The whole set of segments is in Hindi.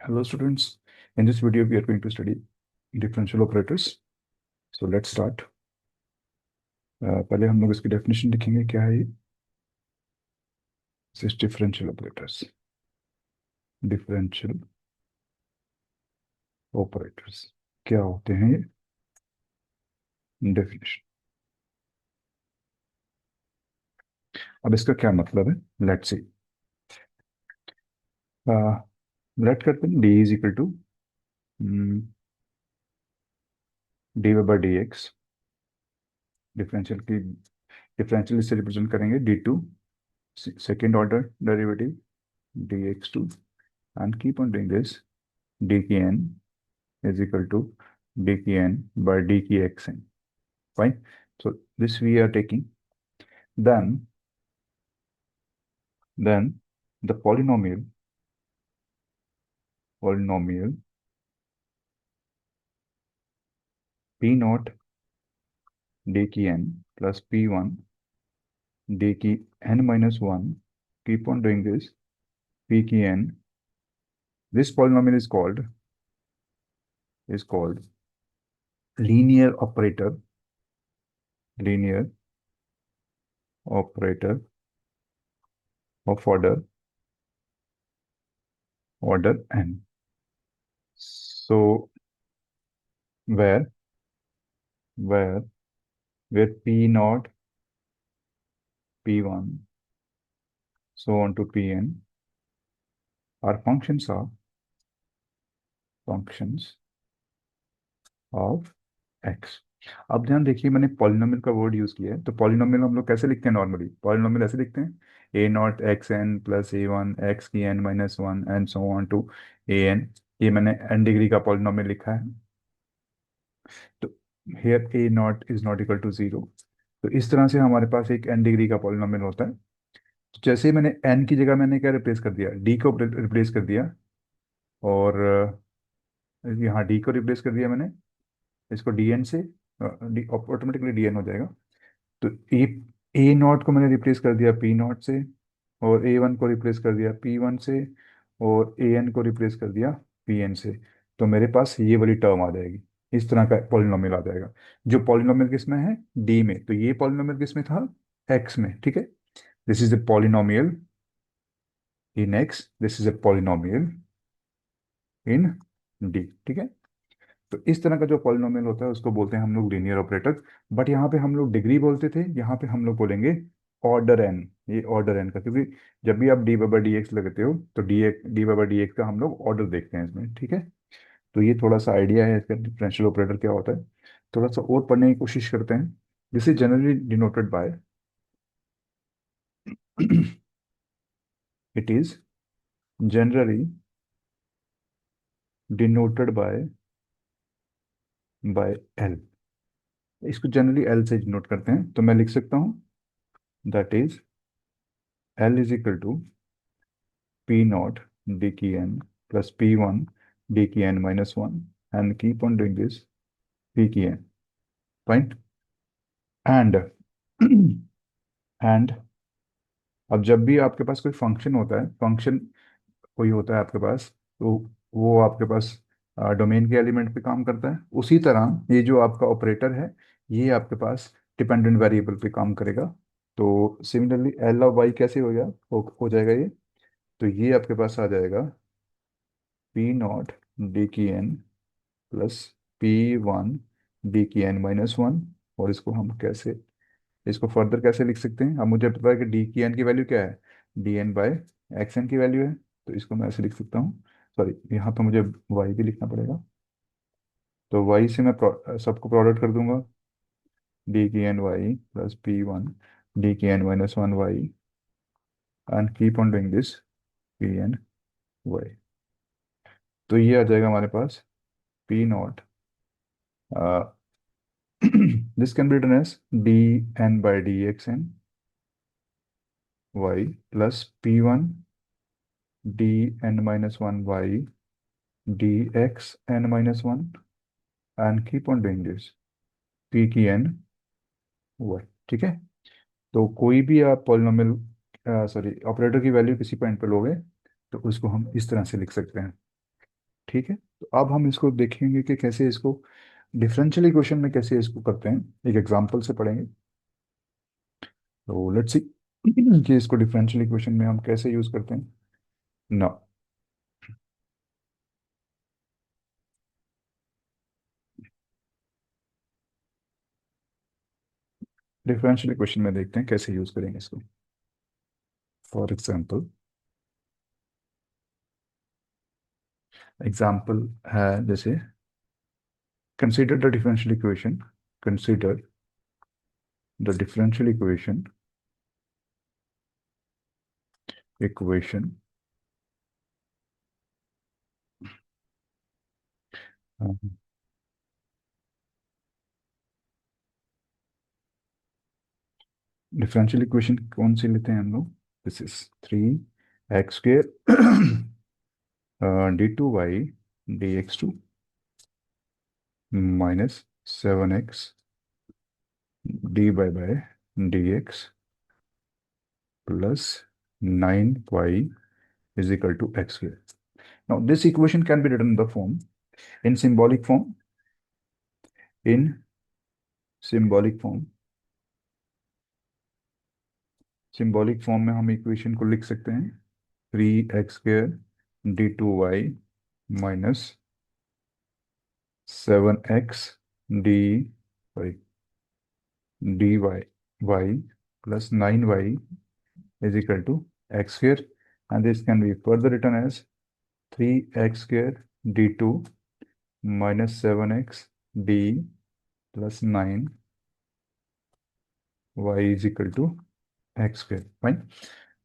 Hello students, in this video we are going to study differential operators. So let's start. पहले हम लोग इसकी डेफिनेशन लिखेंगे क्या है ये डिफरेंशियल ऑपरेटर्स। डिफरेंशियल ऑपरेटर्स क्या होते हैं ये डेफिनेशन। अब इसका क्या मतलब है लेट्स सी। लेट करते हैं D is equal to D by D X. Differential इससे रिप्रेजेंट करेंगे D two second order derivative D X two and keep on doing this D की N is equal to dkn by dkxn. Fine. So this we are taking. Then the polynomial p naught dkn plus p1 dkn minus 1. Keep on doing this pkn. This polynomial is called linear operator of order n. So where where p naught p1 so on to pn are functions of x। अब ध्यान देखिए मैंने पॉलिनोमियल का वर्ड यूज किया है। तो पॉलिनोमियल हम लोग कैसे लिखते हैं नॉर्मली? पॉलिनोमियल ऐसे लिखते हैं A naught X N plus A one X की N minus one and so on to A N. ये मैंने एन डिग्री का पॉलिनोमियल लिखा है। तो here A naught is not equal to zero. तो इस तरह से हमारे पास एक एन डिग्री का पॉलिनोमियल होता है। तो जैसे ही मैंने एन की जगह मैंने क्या रिप्लेस कर दिया, डी को रिप्लेस कर दिया। और यहाँ डी को रिप्लेस कर दिया मैंने, इसको डी एन से ऑटोमेटिकली डी एन हो जाएगा। तो ए नॉट को मैंने रिप्लेस कर दिया पी नॉट से, और ए वन को रिप्लेस कर दिया पी वन से, और ए एन को रिप्लेस कर दिया पी एन से। तो मेरे पास ये वाली टर्म आ जाएगी। इस तरह का पॉलिनोमियल आ जाएगा। जो पॉलिनोमियल किस में है? डी में। तो ये पॉलिनोमियल किस में था? एक्स में। ठीक है। This is a polynomial in x, this is a polynomial in D. ठीक है। तो इस तरह का जो पॉलिनोमियल होता है उसको बोलते हैं हम लोग लीनियर ऑपरेटर। बट यहाँ पे हम लोग डिग्री बोलते थे, यहाँ पे हम लोग बोलेंगे ऑर्डर एन। ये ऑर्डर एन का, क्योंकि जब भी आप डी बाई डी एक्स लगाते हो तो डी बाई डी एक्स का हम लोग ऑर्डर देखते हैं इसमें। ठीक है। तो ये थोड़ा सा आइडिया है इसका डिफरेंशियल ऑपरेटर क्या होता है। थोड़ा सा और पढ़ने की कोशिश करते हैं। This is generally denoted by it is generally denoted by L. इसको जनरली एल से डिनोट करते हैं। तो मैं लिख सकता हूँ that is L is equal to P naught d k n plus P1 d k n minus 1 and keep on doing this P k n. Fine. And and अब जब भी आपके पास कोई फंक्शन होता है, फंक्शन कोई होता है आपके पास, तो वो आपके पास डोमेन के एलिमेंट पे काम करता है। उसी तरह ये जो आपका ऑपरेटर है ये आपके पास डिपेंडेंट वेरिएबल पे काम करेगा। तो सिमिलरली एल ऑफ वाई कैसे हो गया, हो जाएगा ये। तो ये आपके पास आ जाएगा पी नॉट डी की N plus P one D की एन माइनस वन। और इसको हम कैसे, इसको फर्दर कैसे लिख सकते हैं? अब मुझे पता है कि डी की एन की वैल्यू क्या है, D N by X N की वैल्यू है। तो इसको मैं ऐसे लिख सकता हूँ। सॉरी, यहाँ पर मुझे वाई भी लिखना पड़ेगा। तो वाई से मैं सबको प्रोडक्ट कर दूंगा, डी की N Y plus P one D की N minus one Y and keep on doing this P N Y. तो ये आ जाएगा हमारे पास P naught, this can be written as dn by dxn y plus p1 dn minus 1 y dxn minus 1 and keep on doing this p की n y। ठीक है। तो कोई भी आप पॉलिनोमियल, सॉरी, ऑपरेटर की वैल्यू किसी पॉइंट पे लोगे तो उसको हम इस तरह से लिख सकते हैं। ठीक है, तो अब हम इसको देखेंगे कि कैसे इसको डिफरेंशियल इक्वेशन में कैसे इसको करते हैं, एक एग्जांपल से पढ़ेंगे। तो लेट्स सी कि इसको डिफरेंशियल इक्वेशन में हम कैसे यूज करते हैं ना। डिफरेंशियल इक्वेशन में देखते हैं कैसे यूज करेंगे इसको। फॉर एग्जांपल, एग्जांपल है जैसे consider the differential equation, consider the differential equation differential equation कौन सी लेते हैं हम लोग? This is 3 x² d2y dx2 minus 7x dy by dx plus 9y is equal to x square. Now this equation can be written in the form, in symbolic form, in symbolic form, symbolic form में हम इक्वेशन को लिख सकते हैं 3x² d2y minus 7x d sorry dy y plus 9y is equal to x square, and this can be further written as 3x² d2 minus 7x d plus 9y is equal to x square. Fine.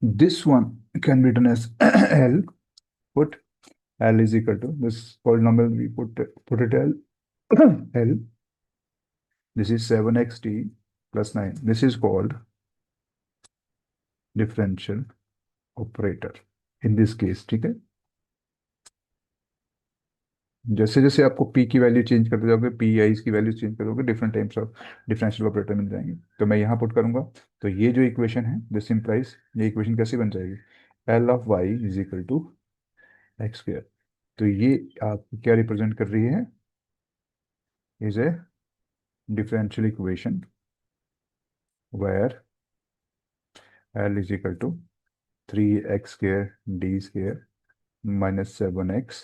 This one can be written as L. Put L is equal to this polynomial. We put it L. L. This is 7x d plus 9. This is called differential operator in this case. ठीक है, जैसे जैसे आपको पी की वैल्यू चेंज करते जाओगे, पी आई की वैल्यू चेंज करोगे, different types of differential operator मिल जाएंगे। तो मैं यहाँ पुट करूंगा, तो ये जो इक्वेशन है दिस इंप्लाइज, ये इक्वेशन कैसे बन जाएगी? L of Y is equal to X square. तो ये आप क्या रिप्रेजेंट कर रही है? Is a differential equation where L is equal to 3x² d² minus 7x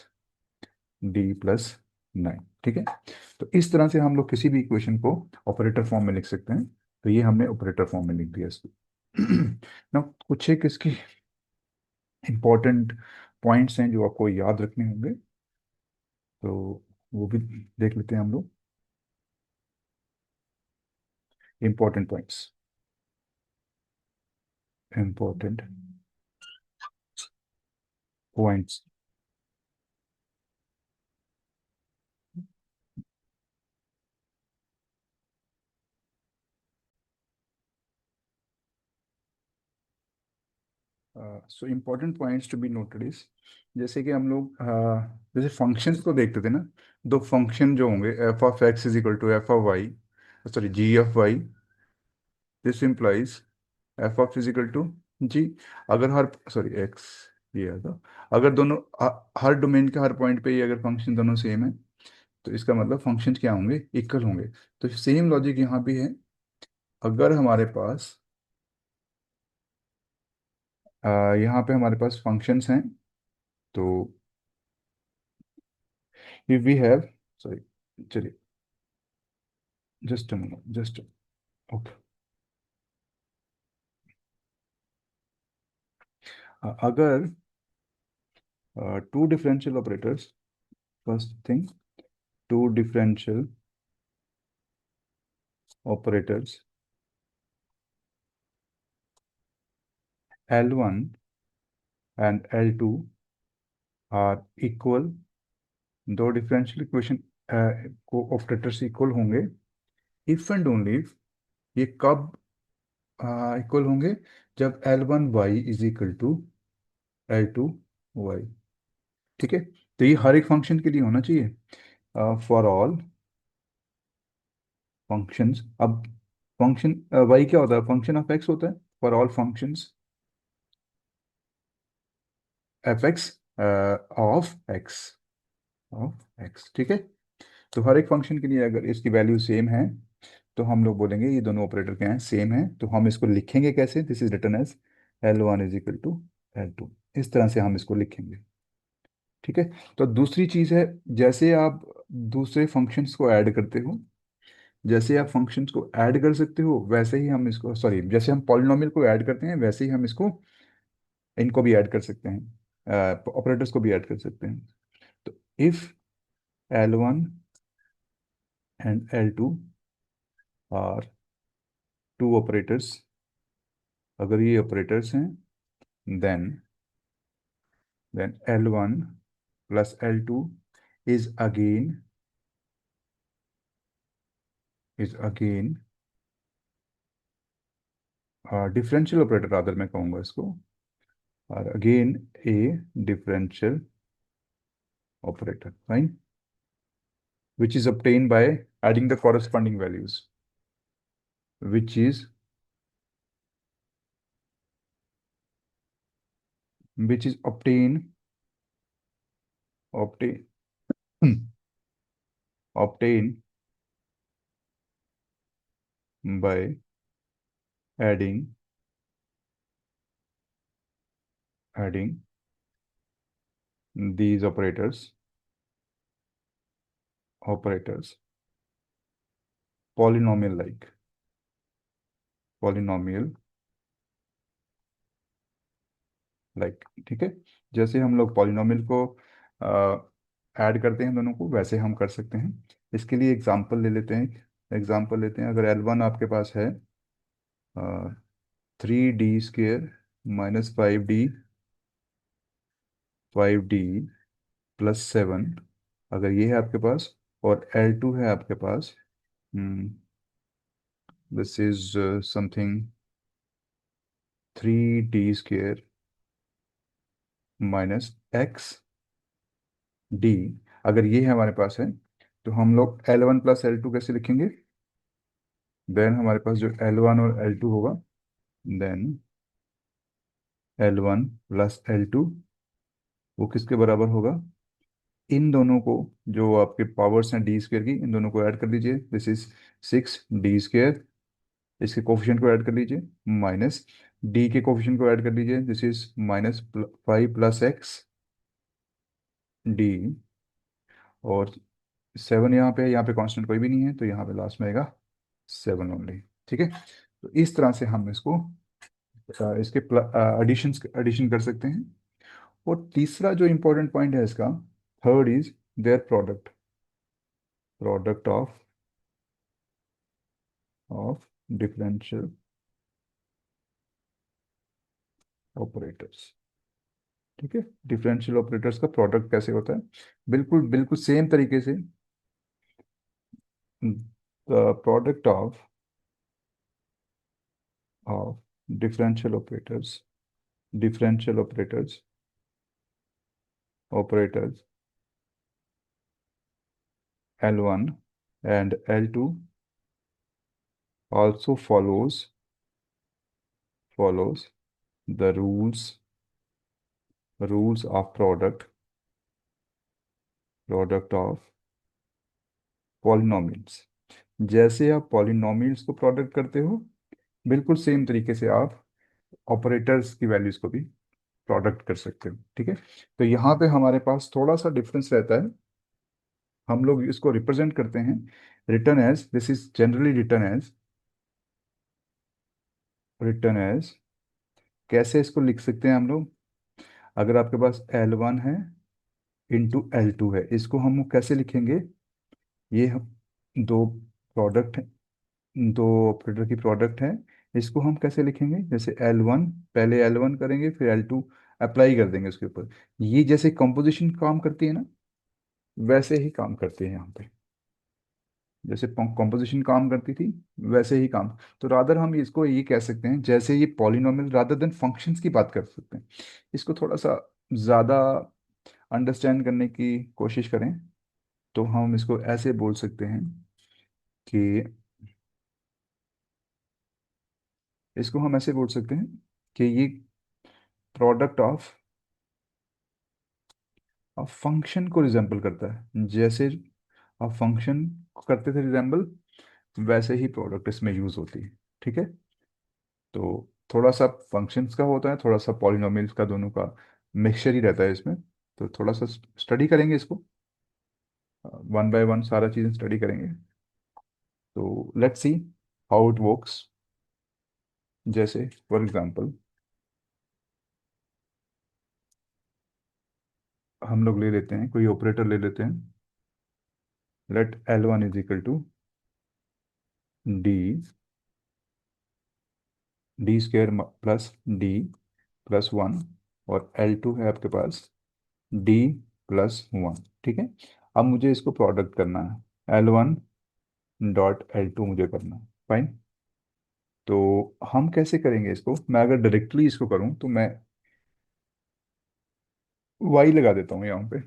D plus 9। ठीक है, तो इस तरह से हम लोग किसी भी इक्वेशन को ऑपरेटर फॉर्म में लिख सकते हैं। तो ये हमने ऑपरेटर फॉर्म में लिख दिया इसको। ना कुछ एक इसकी इंपॉर्टेंट पॉइंट्स हैं जो आपको याद रखने होंगे, तो वो भी देख लेते हैं हम लोग। Important points, important points. So important points to be noted is, जैसे कि हम लोग जैसे फंक्शंस को देखते थे ना, दो फंक्शन जो होंगे F of X is equal to F of Y, sorry G of Y, this implies F of is equal to G. अगर हर सॉरी एक्स ये आ था, अगर दोनों हर डोमेन के हर पॉइंट पे ही अगर फंक्शन दोनों सेम है, तो इसका मतलब फंक्शन क्या होंगे? इक्वल होंगे। तो सेम लॉजिक यहाँ भी है। अगर हमारे पास यहाँ पे हमारे पास फंक्शंस हैं, तो इफ वी हैव सॉरी चलिए जस्ट जस्ट ओके, अगर two differential operators, first thing, two differential operators L1 and L2 are equal, दो डिफरेंशियल इक्वेशन को ऑपरेटर्स इक्वल होंगे इफ एंड ओनली, ये कब इक्वल होंगे? जब L1y is equal to L2y। ठीक है, तो ये हर एक फंक्शन के लिए होना चाहिए, फॉर ऑल फंक्शंस। अब फंक्शन y क्या होता है? फंक्शन ऑफ x होता है for all functions F x of x. Of x. ठीक है, तो हर एक फंक्शन के लिए अगर इसकी वैल्यू सेम है तो हम लोग बोलेंगे ये दोनों ऑपरेटर क्या हैं, सेम है। तो हम इसको लिखेंगे कैसे, this is written as L1 is equal to L2, इस तरह से हम इसको लिखेंगे। ठीक है, तो दूसरी चीज़ है, जैसे आप दूसरे फंक्शंस को ऐड करते हो, जैसे आप फंक्शंस को ऐड कर सकते हो वैसे ही हम इसको, सॉरी, जैसे हम पॉलिनॉमियल को ऐड करते हैं वैसे ही हम इसको, इनको भी ऐड कर सकते हैं, ऑपरेटर्स को भी ऐड कर सकते हैं। तो if L1 and L2 are two operators, अगर ये ऑपरेटर्स हैं, then L1 plus L2 is again is again, differential operator rather मैं कहूँगा इसको, और again a differential operator, fine, which is obtained by adding the corresponding values, which is obtained obtain obtained by adding these operators polynomial polynomial like। ठीक है, जैसे हम लोग पॉलिनोमियल को ऐड करते हैं दोनों को, वैसे हम कर सकते हैं। इसके लिए एग्जांपल ले लेते हैं, एग्जांपल लेते हैं। अगर L1 आपके पास है 3D² माइनस 5D प्लस 7, अगर ये है आपके पास, और L2 है आपके पास, this is something 3D² minus XD, अगर ये है हमारे पास है, तो हम लोग L1 प्लस L2 कैसे लिखेंगे, देन हमारे पास जो L1 और L2 होगा, देन L1 प्लस L2 वो किसके बराबर होगा, इन दोनों को, जो आपके पावर्स हैं D² की, इन दोनों को ऐड कर दीजिए, दिस इज 6D², इसके कोफिशिएंट को ऐड कर लीजिए, माइनस D के कोफिशिएंट को ऐड कर लीजिए, this is minus 5 plus XD, और 7 यहाँ पे कांस्टेंट कोई भी नहीं है, तो यहाँ पे लास्ट में आएगा 7 ओनली। ठीक है, तो इस तरह से हम इसको इसके एडिशन कर सकते हैं। और तीसरा जो इंपॉर्टेंट पॉइंट है इसका, third is their product of differential operators. ठीक है, डिफरेंशियल ऑपरेटर्स का प्रोडक्ट कैसे होता है, बिल्कुल बिल्कुल सेम तरीके से, the product of differential operators differential operators L1 and L2 also follows the rules of product of polynomials। जैसे आप पॉलिनोमियल्स को प्रोडक्ट करते हो, बिल्कुल सेम तरीके से आप ऑपरेटर्स की वैल्यूज को भी प्रोडक्ट कर सकते हो। ठीक है, तो यहाँ पे हमारे पास थोड़ा सा डिफरेंस रहता है, हम लोग इसको रिप्रेजेंट करते हैं, written as, this is generally written as, कैसे इसको लिख सकते हैं हम लोग, अगर आपके पास L1 है इंटू L2 है, इसको हम कैसे लिखेंगे, ये हम दो प्रोडक्ट, दो ऑपरेटर की प्रोडक्ट है, इसको हम कैसे लिखेंगे, जैसे L1, पहले L1 करेंगे फिर L2 अप्लाई कर देंगे उसके ऊपर, ये जैसे कंपोजिशन काम करती है ना, वैसे ही काम करती है यहाँ पे, जैसे कंपोजिशन काम करती थी वैसे ही काम। तो रादर हम इसको ये कह सकते हैं, जैसे ये पॉलिनोमियल रादर देन फंक्शंस की बात कर सकते हैं, इसको थोड़ा सा ज़्यादा अंडरस्टैंड करने की कोशिश करें, तो हम इसको ऐसे बोल सकते हैं कि, इसको हम ऐसे बोल सकते हैं कि ये प्रोडक्ट ऑफ अब फंक्शन को रिजेंबल करता है, जैसे आप फंक्शन करते थे रिजेंबल, वैसे ही प्रोडक्ट इसमें यूज होती है। ठीक है। तो थोड़ा सा फंक्शंस का होता है, थोड़ा सा पॉलिनोमियल्स का, दोनों का मिक्सचर ही रहता है इसमें। तो थोड़ा सा स्टडी करेंगे इसको, वन बाय वन सारा चीज़ें स्टडी करेंगे। तो let's see how it works. जैसे फॉर एग्जांपल हम लोग ले लेते हैं, कोई ऑपरेटर ले लेते हैं। Let L1 is equal to D, D square plus D plus one, और L2 है आपके पास डी प्लस वन। ठीक है। अब मुझे इसको प्रोडक्ट करना है, L1 डॉट L2 मुझे करना है। फाइन। तो हम कैसे करेंगे इसको? मैं अगर डायरेक्टली इसको करूं तो मैं वाई लगा देता हूँ यहाँ पे।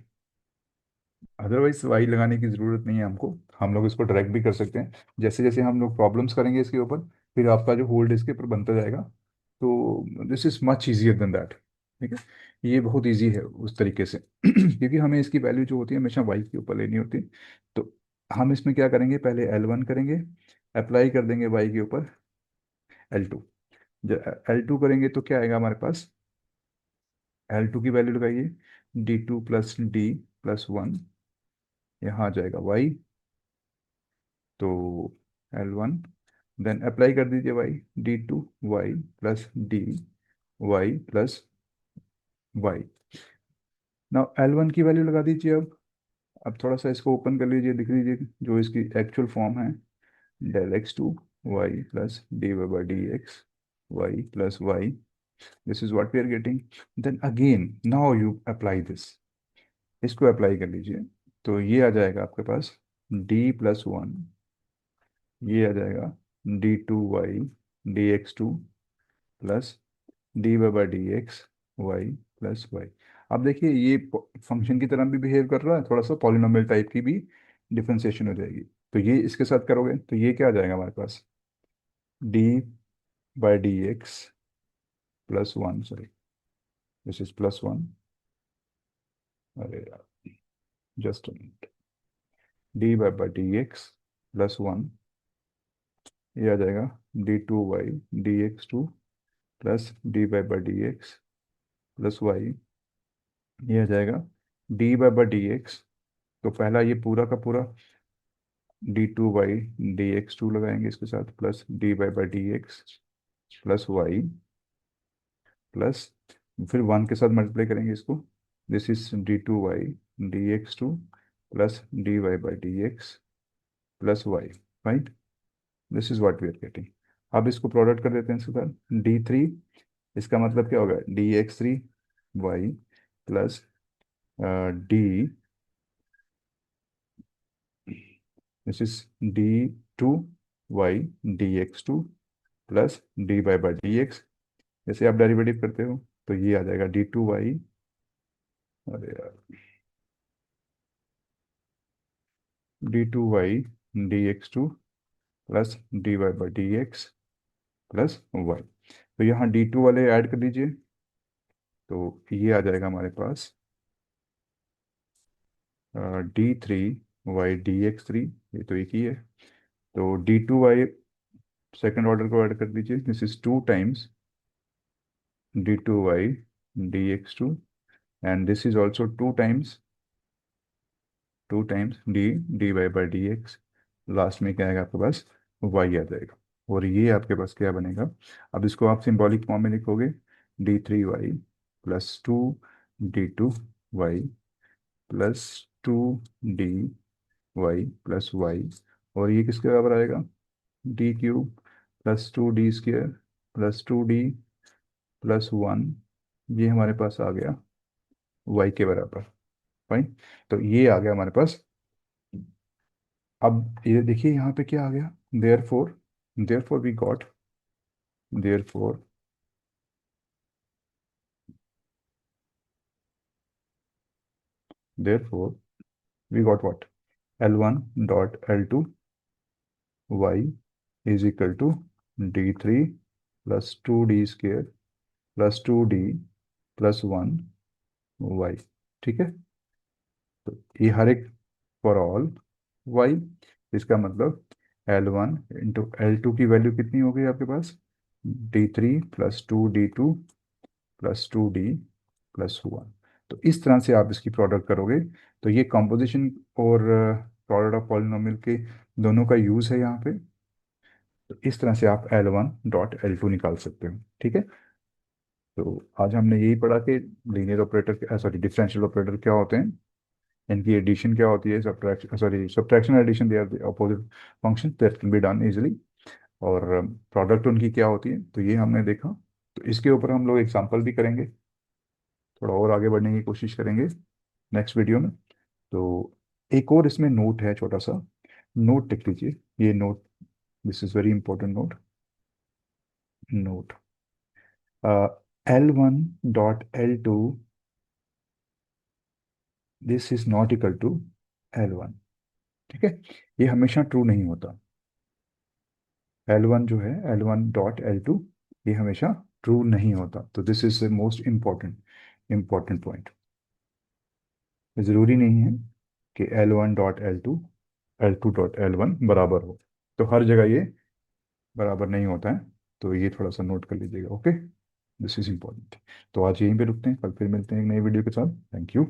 अदरवाइज वाई लगाने की ज़रूरत नहीं है हमको, हम लोग इसको डायरेक्ट भी कर सकते हैं। जैसे जैसे हम लोग प्रॉब्लम्स करेंगे इसके ऊपर, फिर आपका जो होल्ड इसके ऊपर बनता जाएगा। तो this is much easier than that. ठीक है। ये बहुत ईजी है उस तरीके से क्योंकि हमें इसकी वैल्यू जो होती है हमेशा वाई के ऊपर लेनी होती है। तो हम इसमें क्या करेंगे, पहले L1 करेंगे, अप्लाई कर देंगे वाई के ऊपर L2। जब L2 करेंगे तो क्या आएगा हमारे पास? L2 की वैल्यू लगाइए, D2 plus D plus one, यहाँ आ जाएगा वाई। तो L1, देन अप्लाई कर दीजिए Y, D2 Y plus D Y plus Y. Now L1 की वैल्यू लगा दीजिए अब थोड़ा सा इसको ओपन कर लीजिए, दिख लीजिए जो इसकी एक्चुअल फॉर्म है, del x2 Y plus D Y by D X Y plus Y. This is what we are getting. Then again now you apply this, इसको अप्लाई कर लीजिए। तो ये आ जाएगा आपके पास D+1, ये आ जाएगा D2 Y dx2 plus D Y by D X Y plus Y. अब देखिए ये फंक्शन की तरह भी बिहेव कर रहा है, थोड़ा सा पॉलिनोमियल टाइप की भी डिफरेंशिएशन हो जाएगी। तो ये इसके साथ करोगे तो ये क्या आ जाएगा हमारे पास? D by D x plus one, sorry this is plus one, अरे यार just D by D x plus one, ये आ जाएगा D2 Y dx2 plus D D x plus Y, ये आ जाएगा डी डी एक्स। तो पहला ये पूरा का पूरा D2 वाई dx2 लगाएंगे इसके साथ, plus D D x plus Y plus, फिर वन के साथ मल्टीप्लाई करेंगे इसको। This is D2 Y dx2 plus D x plus Y. Right. This is what we are getting. अब इसको प्रोडक्ट कर देते हैं इसके साथ, D3, इसका मतलब क्या होगा? dx3 Y plus D, this is D2 Y dx2 plus D X. जैसे आप डेरिवेटिव करते हो तो ये आ जाएगा D2 वाई, अरे यार D2 Y dx2 plus D x plus y. तो यहाँ D2 वाले ऐड कर दीजिए, तो ये आ जाएगा हमारे पास D3 वाई dx3, ये तो एक ही है। तो D2 वाई सेकेंड ऑर्डर को ऐड कर दीजिए, this is two times D2 Y dx2, and this is also two times D Y by D x. Last में क्या आएगा आपके पास? वाई आ जाएगा। और ये आपके पास क्या बनेगा? अब इसको आप सिंबॉलिक फॉर्म में लिखोगे, D3 y plus two D2 Y plus two D Y plus y. और ये किसके बराबर आएगा? D³ plus two D square plus two D plus one, ये हमारे पास आ गया वाई के बराबर। फाइन। तो ये आ गया हमारे पास। अब ये देखिए यहाँ पे क्या आ गया? Therefore we got, therefore we got what? L1 dot L2 y is equal to D3 plus two D square plus two D plus one y. ठीक है। तो ये हर एक फॉर ऑल वाई, इसका मतलब L1 × L2 की वैल्यू कितनी हो गई आपके पास, D3 + 2 D2 +2 D +1। तो इस तरह से आप इसकी प्रोडक्ट करोगे। तो ये कंपोजिशन और प्रोडक्ट ऑफ पॉलिनोमियल के दोनों का यूज़ है यहाँ पे। तो इस तरह से आप L1 × L2 निकाल सकते हो, ठीक है। तो आज हमने यही पढ़ा कि linear operator, sorry differential operator क्या होते हैं, इनकी एडिशन क्या होती है, subtraction, sorry subtraction addition, they are opposite function that can be done easily. और प्रोडक्ट उनकी क्या होती है, तो ये हमने देखा। तो इसके ऊपर हम लोग एग्जांपल भी करेंगे, थोड़ा और आगे बढ़ने की कोशिश करेंगे नेक्स्ट वीडियो में। तो एक और इसमें नोट है, छोटा सा नोट लिख लीजिए, ये note, this is very important note. Note L1 × L2, this is not equal to L1, ठीक है। ये हमेशा ट्रू नहीं होता। L1 जो है, L1 × L2, ये हमेशा ट्रू नहीं होता। तो this is the most important point. जरूरी नहीं है कि L1 × L2 L2 × L1 बराबर हो, तो हर जगह ये बराबर नहीं होता है। तो ये थोड़ा सा नोट कर लीजिएगा, ओके। This is important. तो आज यहीं पे रुकते हैं, कल फिर मिलते हैं एक नई वीडियो के साथ। Thank you.